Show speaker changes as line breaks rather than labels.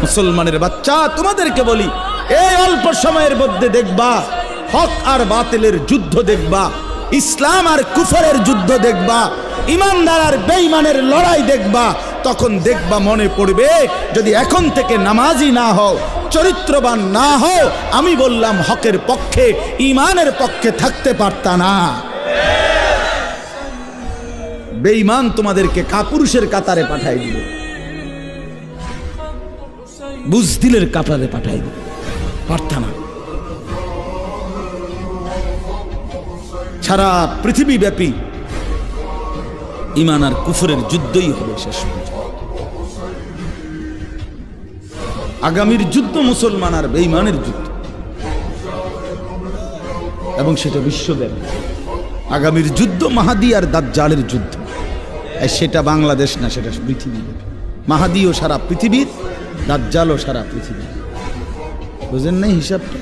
মুসলমানের বাচ্চা, তোমাদেরকে বলি, এই অল্প সময়ের মধ্যে দেখবা হক আর বাতিলের যুদ্ধ দেখবা, ইসলাম আর কুফরের যুদ্ধ দেখবা, ইমানদার আর বেঈমানের লড়াই দেখবা। তখন দেখবা মনে পড়বে, যদি এখন থেকে নামাজি না হও, চরিত্রবান না হও, আমি বললাম হকের পক্ষে, ইমানের পক্ষে থাকতে পারতা না। বেঈমান তোমাদেরকে কাপুরুষের কাতারে পাঠাই দিবে, বুজদিলের কাতারে পাঠাই দিবে, পারতা না। সারা পৃথিবী ব্যাপী ঈমান আর কুফরের যুদ্ধই হবে শেষ পর্যন্ত। আগামীর যুদ্ধ মুসলমান আর বেঈমানের যুদ্ধ, এবং সেটা বিশ্বব্যাপী। আগামীর যুদ্ধ মাহাদি আর দাজ্জালের যুদ্ধ। সেটা বাংলাদেশ না, সেটা পৃথিবী। মাহাদিও সারা পৃথিবীর, দাজ্জালও সারা পৃথিবীর। বুঝেন নাই হিসাবটা?